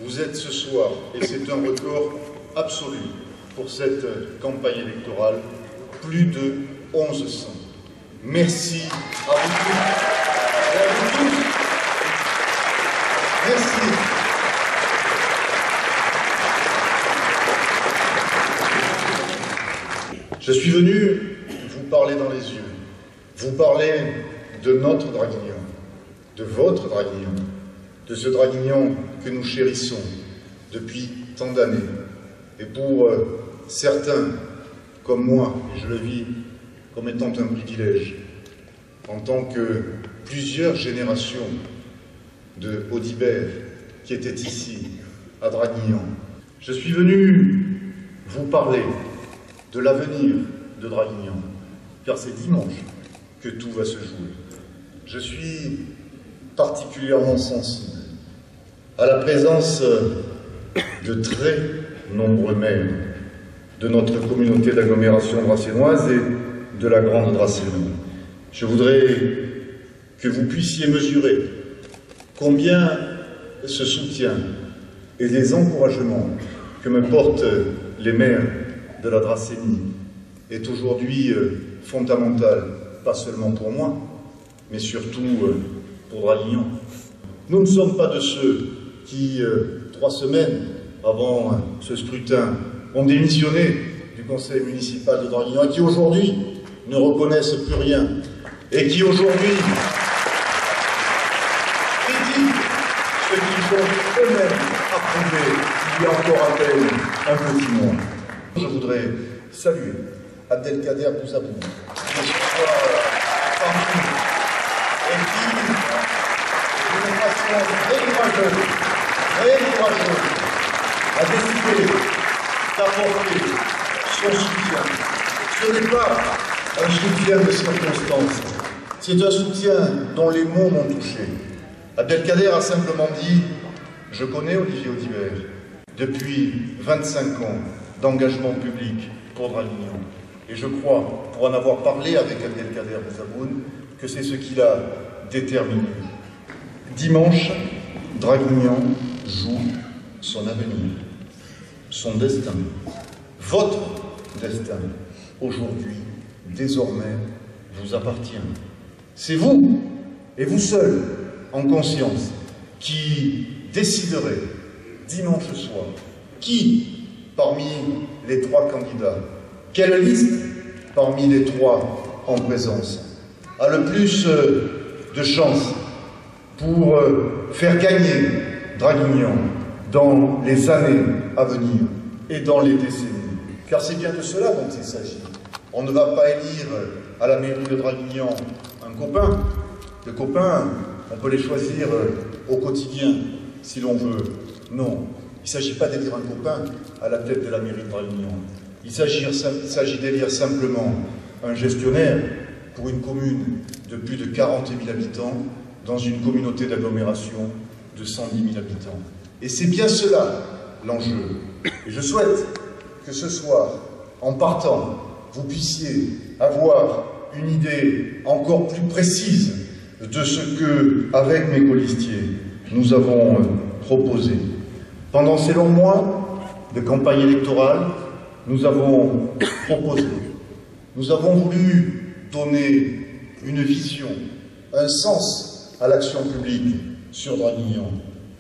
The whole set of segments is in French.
Vous êtes ce soir, et c'est un record absolu pour cette campagne électorale, plus de 1100. Merci à vous tous et à vous tous. Merci. Je suis venu vous parler dans les yeux, vous parler de notre Draguignan, de votre Draguignan, de ce Draguignan que nous chérissons depuis tant d'années. Et pour certains, comme moi, et je le vis comme étant un privilège, en tant que plusieurs générations de Audibert qui étaient ici, à Draguignan, je suis venu vous parler de l'avenir de Draguignan, car c'est dimanche que tout va se jouer. Je suis particulièrement sensible à la présence de très nombreux maires de notre communauté d'agglomération dracénoise et de la Grande Dracénie. Je voudrais que vous puissiez mesurer combien ce soutien et les encouragements que me portent les maires de la Dracénie est aujourd'hui fondamental, pas seulement pour moi, mais surtout pour Draguignan. Nous ne sommes pas de ceux qui, 3 semaines avant ce scrutin, ont démissionné du conseil municipal de Draguignan et qui aujourd'hui ne reconnaissent plus rien et qui aujourd'hui critiquent ce qu'ils ont eux-mêmes approuvé il y a encore à peine un petit mois. Je voudrais saluer Abdelkader Bouzabou, qui ce soir parmi nous et qui, d'une façon très courageuse, a décidé d'apporter son soutien. Ce n'est pas un soutien de circonstance, c'est un soutien dont les mots m'ont touché. Abdelkader a simplement dit « Je connais Olivier Audibert depuis 25 ans d'engagement public pour Draguignan. Et je crois, pour en avoir parlé avec Abdelkader Bouzabou, que c'est ce qui l'a déterminé. Dimanche, Draguignan joue son avenir, son destin, votre destin, aujourd'hui, désormais, vous appartient. C'est vous, et vous seul, en conscience, qui déciderez dimanche soir qui, parmi les 3 candidats, quelle liste parmi les 3 en présence a le plus de chances pour faire gagner Draguignan dans les années à venir et dans les décennies. Car c'est bien de cela dont il s'agit. On ne va pas élire à la mairie de Draguignan un copain. Les copains, on peut les choisir au quotidien, si l'on veut. Non, il ne s'agit pas d'élire un copain à la tête de la mairie de Draguignan. Il s'agit d'élire simplement un gestionnaire pour une commune de plus de 40 000 habitants dans une communauté d'agglomération de 110 000 habitants. Et c'est bien cela l'enjeu. Et je souhaite que ce soir, en partant, vous puissiez avoir une idée encore plus précise de ce que, avec mes colistiers, nous avons proposé. Pendant ces longs mois de campagne électorale, nous avons proposé, nous avons voulu donner une vision, un sens à l'action publique sur Draguignan.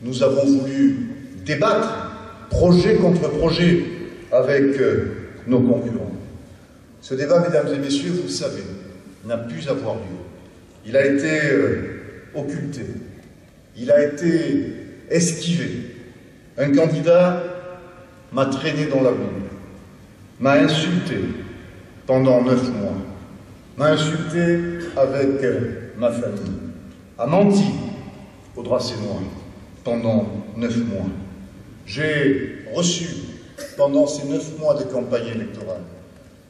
Nous avons voulu débattre, projet contre projet, avec nos concurrents. Ce débat, mesdames et messieurs, vous le savez, n'a pu avoir lieu. Il a été occulté, il a été esquivé. Un candidat m'a traîné dans la boue, m'a insulté pendant 9 mois, m'a insulté avec ma famille, a menti au drap sénois pendant 9 mois. J'ai reçu, pendant ces 9 mois de campagne électorale,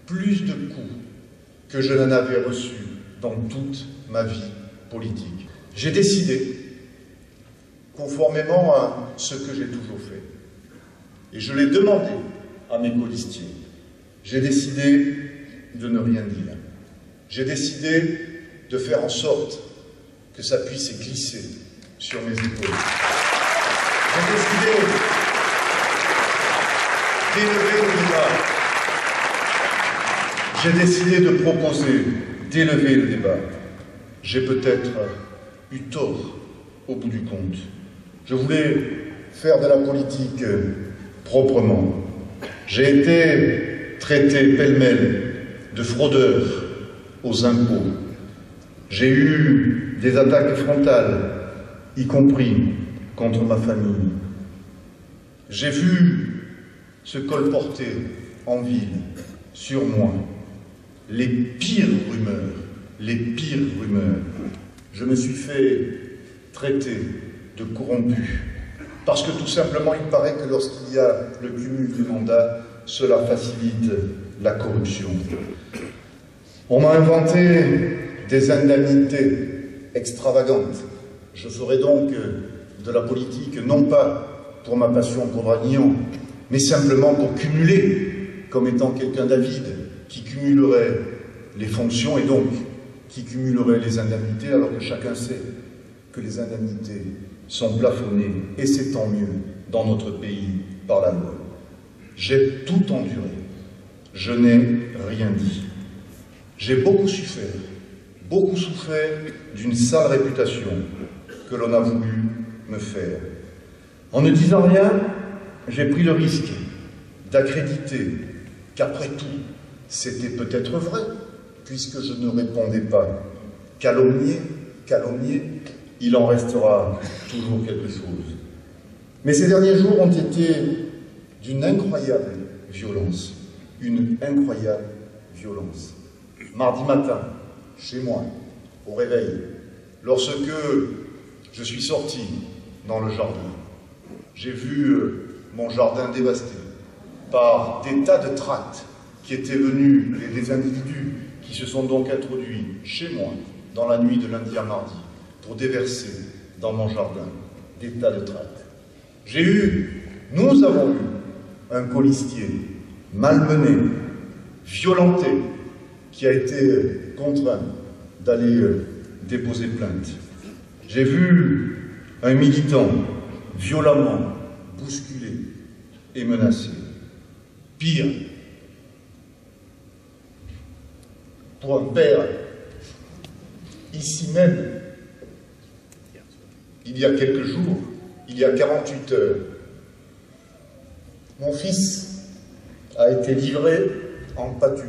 plus de coups que je n'en avais reçu dans toute ma vie politique. J'ai décidé, conformément à ce que j'ai toujours fait, et je l'ai demandé à mes colistiers, j'ai décidé de ne rien dire. J'ai décidé de faire en sorte que ça puisse glisser sur mes épaules. J'ai décidé d'élever le débat. J'ai décidé de proposer d'élever le débat. J'ai peut-être eu tort au bout du compte. Je voulais faire de la politique proprement. J'ai été traité pêle-mêle de fraudeur aux impôts. J'ai eu des attaques frontales, y compris contre ma famille. J'ai vu se colporter en ville, sur moi, les pires rumeurs, les pires rumeurs. Je me suis fait traiter de corrompu, parce que tout simplement, il paraît que lorsqu'il y a le cumul du mandat, cela facilite la corruption. On m'a inventé des indemnités extravagantes. Je ferai donc de la politique, non pas pour ma passion pour Draguignan, mais simplement pour cumuler, comme étant quelqu'un d'avide, qui cumulerait les fonctions et donc qui cumulerait les indemnités, alors que chacun sait que les indemnités sont plafonnées, et c'est tant mieux, dans notre pays, par la loi. J'ai tout enduré. Je n'ai rien dit. J'ai beaucoup souffert d'une sale réputation que l'on a voulu me faire. En ne disant rien, j'ai pris le risque d'accréditer qu'après tout, c'était peut-être vrai, puisque je ne répondais pas. Calomnier, il en restera toujours quelque chose. Mais ces derniers jours ont été d'une incroyable violence. Une incroyable violence. Mardi matin, chez moi, au réveil, lorsque je suis sorti dans le jardin, j'ai vu mon jardin dévasté par des tas de tracts qui étaient venus, des individus qui se sont donc introduits chez moi dans la nuit de lundi à mardi pour déverser dans mon jardin des tas de tracts. Nous avons eu un colistier malmené, violenté, qui a été contraint d'aller déposer plainte. J'ai vu un militant violemment bousculé et menacé. Pire, pour un père, ici même, il y a quelques jours, il y a 48 heures, mon fils a été livré en pâture.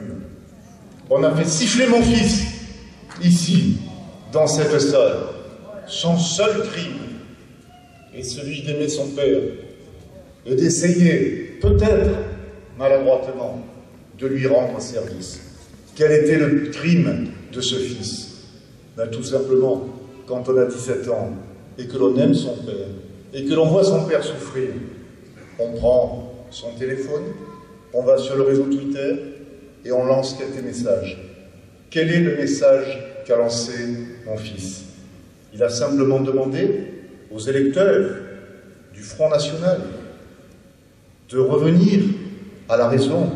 On a fait siffler mon fils, ici, dans cette salle. Son seul crime est celui d'aimer son père et d'essayer, peut-être maladroitement, de lui rendre service. Quel était le crime de ce fils? Ben, tout simplement, quand on a 17 ans et que l'on aime son père et que l'on voit son père souffrir, on prend son téléphone, on va sur le réseau Twitter et on lance quelques messages. Quel est le message qu'a lancé mon fils? Il a simplement demandé aux électeurs du Front National de revenir à la raison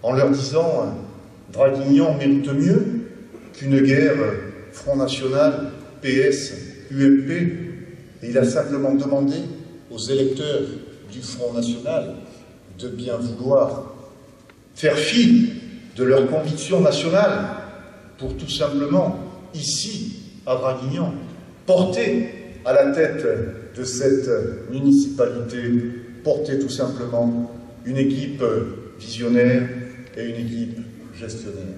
en leur disant « Draguignan mérite mieux qu'une guerre Front National, PS, UMP ». Et il a simplement demandé aux électeurs du Front National de bien vouloir faire fi de leurs convictions nationales pour tout simplement, ici, à Draguignan, porter à la tête de cette municipalité, porter tout simplement une équipe visionnaire et une équipe gestionnaire.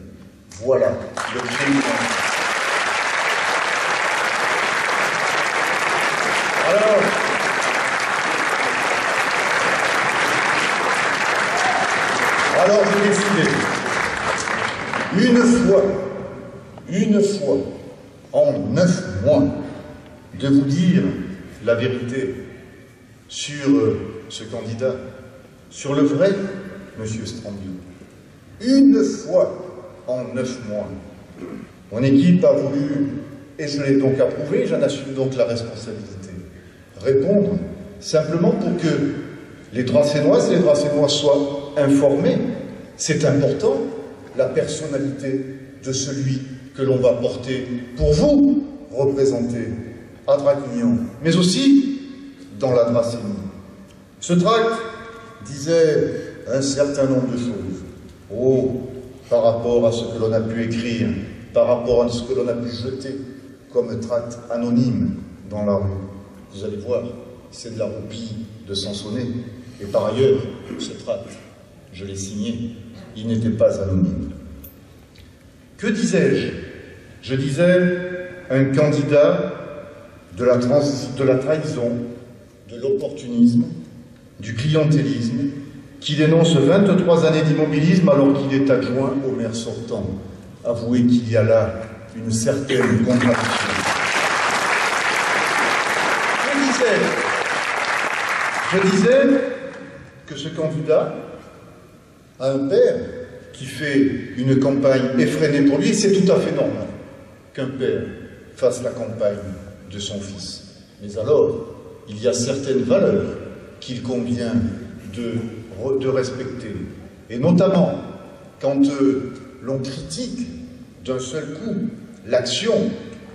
Voilà le président. Alors j'ai décidé, une fois, en 9 mois, de vous dire la vérité sur ce candidat, sur le vrai Monsieur Strambili. Une fois en 9 mois. Mon équipe a voulu, et je l'ai donc approuvé, j'en assume donc la responsabilité, répondre simplement pour que les Dracénoises et les Dracénois soient informés. C'est important, la personnalité de celui que l'on va porter pour vous représenter à Draguignan, mais aussi dans la Dracénie. Ce tract disait un certain nombre de choses. Oh, par rapport à ce que l'on a pu écrire, par rapport à ce que l'on a pu jeter comme tract anonyme dans la rue. Vous allez voir, c'est de la roupie de Sansonnet. Et par ailleurs, ce tract, je l'ai signé, il n'était pas anonyme. Que disais-je? Je disais un candidat de la trahison, de l'opportunisme, du clientélisme, qui dénonce 23 années d'immobilisme alors qu'il est adjoint au maire sortant. Avouez qu'il y a là une certaine contradiction. Je disais que ce candidat a un père qui fait une campagne effrénée pour lui, et c'est tout à fait normal qu'un père fasse la campagne de son fils. Mais alors, il y a certaines valeurs qu'il convient de respecter. Et notamment, quand l'on critique d'un seul coup l'action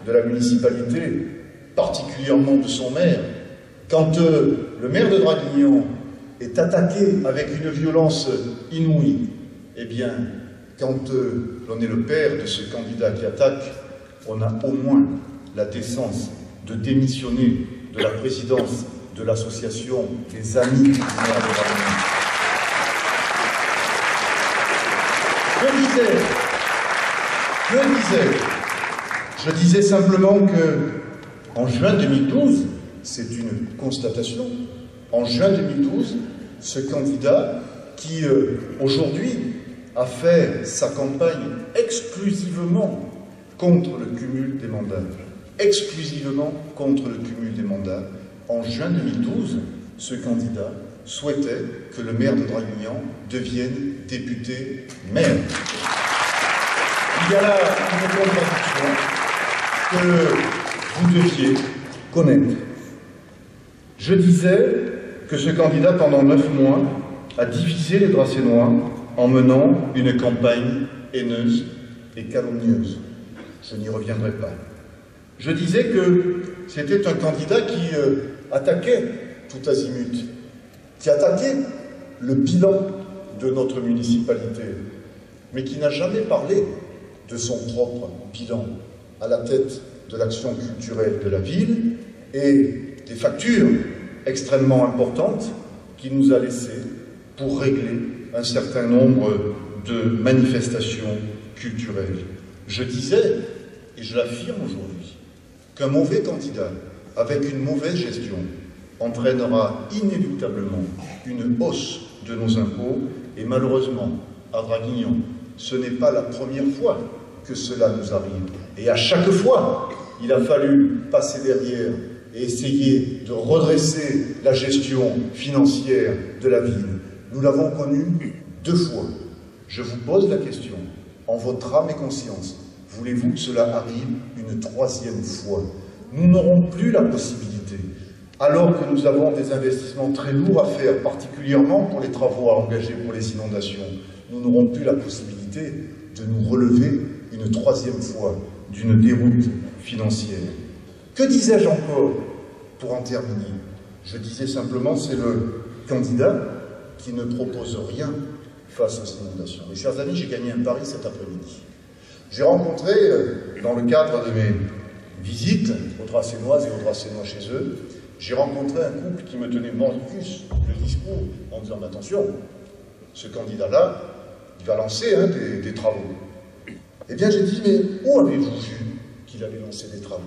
de la municipalité, particulièrement de son maire, quand le maire de Draguignan est attaqué avec une violence inouïe, eh bien, quand l'on est le père de ce candidat qui attaque, on a au moins la décence de démissionner de la présidence de l'association des Amis du maire de Draguignan. Je disais simplement que en juin 2012, c'est une constatation, en juin 2012, ce candidat qui aujourd'hui a fait sa campagne exclusivement contre le cumul des mandats, en juin 2012, ce candidat souhaitait que le maire de Draguignan devienne député maire. Il y a là une contradiction que vous deviez connaître. Je disais que ce candidat, pendant 9 mois, a divisé les Dracénois en menant une campagne haineuse et calomnieuse. Je n'y reviendrai pas. Je disais que c'était un candidat qui attaquait tout azimut, qui attaquait le bilan de notre municipalité, mais qui n'a jamais parlé de son propre bilan à la tête de l'action culturelle de la ville et des factures extrêmement importantes qu'il nous a laissées pour régler un certain nombre de manifestations culturelles. Je disais, et je l'affirme aujourd'hui, qu'un mauvais candidat avec une mauvaise gestion entraînera inéluctablement une hausse de nos impôts et malheureusement, à Draguignan, ce n'est pas la première fois que cela nous arrive. Et à chaque fois, il a fallu passer derrière et essayer de redresser la gestion financière de la ville. Nous l'avons connu 2 fois. Je vous pose la question, en votre âme et conscience, voulez-vous que cela arrive une 3e fois? Nous n'aurons plus la possibilité, alors que nous avons des investissements très lourds à faire, particulièrement pour les travaux à engager pour les inondations, nous n'aurons plus la possibilité de nous relever une troisième fois d'une déroute financière. Que disais-je encore pour en terminer? Je disais simplement, c'est le candidat qui ne propose rien face aux inondations. Mes chers amis, j'ai gagné un pari cet après-midi. J'ai rencontré, dans le cadre de mes visites aux Dracénoises et aux Dracénois chez eux, j'ai rencontré un couple qui me tenait mordicus le discours en disant « Attention, ce candidat-là, il va lancer des travaux. » Eh bien, j'ai dit « Mais où avez-vous vu qu'il allait lancer des travaux?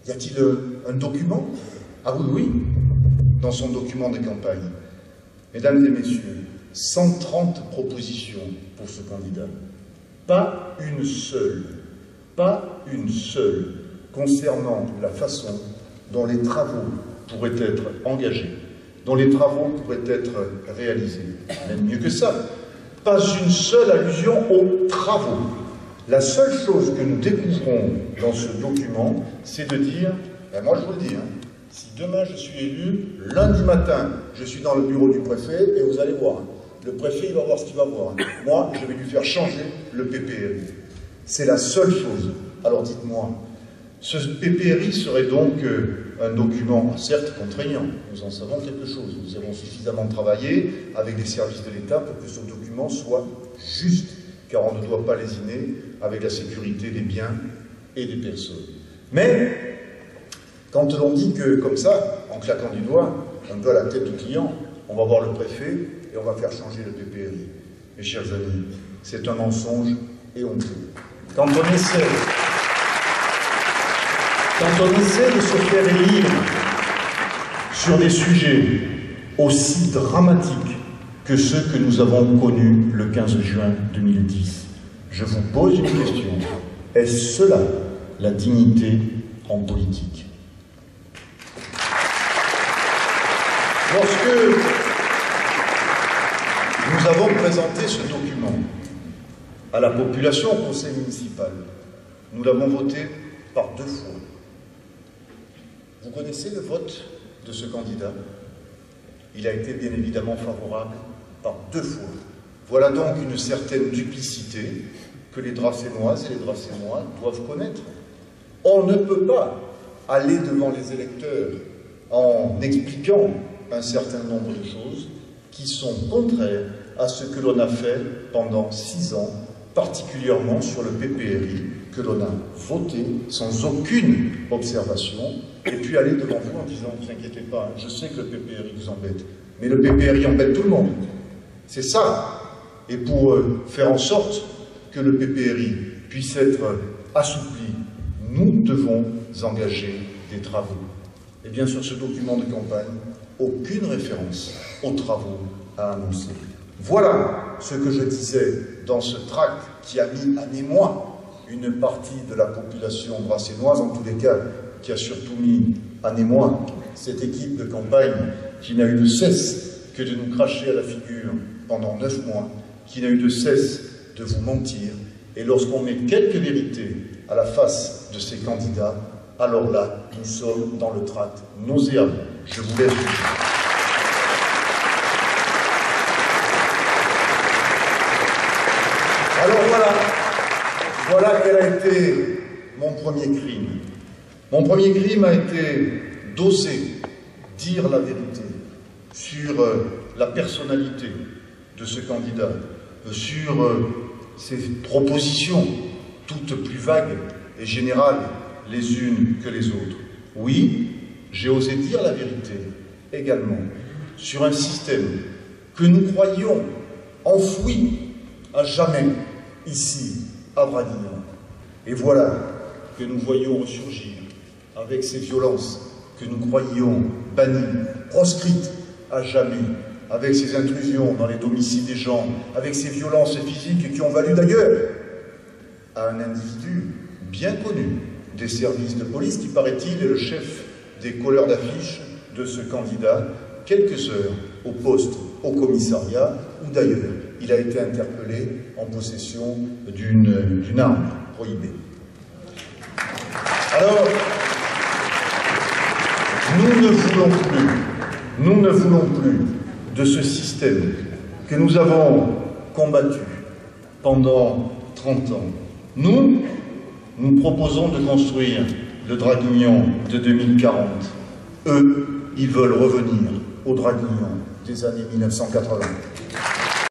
Y a-t-il un document? » Ah oui, oui, dans son document de campagne. Mesdames et messieurs, 130 propositions pour ce candidat. Pas une seule, concernant la façon dont les travaux pourraient être engagés, dont les travaux pourraient être réalisés. Même mieux que ça, pas une seule allusion aux travaux. La seule chose que nous découvrons dans ce document, c'est de dire, ben moi je vous le dis, si demain je suis élu, lundi matin, je suis dans le bureau du préfet et vous allez voir, le préfet il va voir ce qu'il va voir. Moi, je vais lui faire changer le PPRI. C'est la seule chose. Alors dites-moi, ce PPRI serait donc un document, certes contraignant, nous en savons quelque chose, nous avons suffisamment travaillé avec les services de l'État pour que ce document soit juste, car on ne doit pas lésiner avec la sécurité des biens et des personnes. Mais, quand l'on dit que, comme ça, en claquant du doigt, un peu à la tête du client, on va voir le préfet et on va faire changer le PPRI. Mes chers amis, c'est un mensonge et honteux. Quand on essaie de se faire élire sur des sujets aussi dramatiques que ceux que nous avons connus le 15 juin 2010, je vous pose une question. Est-ce cela la dignité en politique? Lorsque nous avons présenté ce document à la population au conseil municipal, nous l'avons voté par 2 fois. Vous connaissez le vote de ce candidat? Il a été bien évidemment favorable par 2 fois. Voilà donc une certaine duplicité que les Dracénoises et les Dracénois doivent connaître. On ne peut pas aller devant les électeurs en expliquant un certain nombre de choses qui sont contraires à ce que l'on a fait pendant 6 ans, particulièrement sur le PPRI, que l'on a voté sans aucune observation, et puis aller devant vous en disant « Ne vous inquiétez pas, je sais que le PPRI vous embête, mais le PPRI embête tout le monde. » C'est ça. Et pour faire en sorte que le PPRI puisse être assoupli, nous devons engager des travaux. Et bien sur ce document de campagne, aucune référence aux travaux à annoncer. Voilà ce que je disais dans ce tract qui a mis en émoi une partie de la population dracénoise, en tous les cas, qui a surtout mis en émoi cette équipe de campagne qui n'a eu de cesse que de nous cracher à la figure pendant 9 mois, qui n'a eu de cesse de vous mentir, et lorsqu'on met quelques vérités à la face de ces candidats, alors là, nous sommes dans le tract nauséabond. Je vous laisse juger. Alors voilà quel a été mon premier crime. Mon premier crime a été d'oser dire la vérité sur la personnalité de ce candidat, sur ses propositions, toutes plus vagues et générales les unes que les autres. Oui, j'ai osé dire la vérité également sur un système que nous croyions enfoui à jamais ici à Draguignan. Et voilà que nous voyons ressurgir avec ces violences que nous croyions bannies, proscrites à jamais, avec ces intrusions dans les domiciles des gens, avec ces violences physiques qui ont valu d'ailleurs à un individu bien connu des services de police, qui paraît-il est le chef des colleurs d'affiches de ce candidat, quelques heures au poste, au commissariat, où d'ailleurs il a été interpellé en possession d'une arme prohibée. Alors, Nous ne voulons plus de ce système que nous avons combattu pendant 30 ans. Nous proposons de construire le Draguignan de 2040. Eux, ils veulent revenir au Draguignan des années 1980.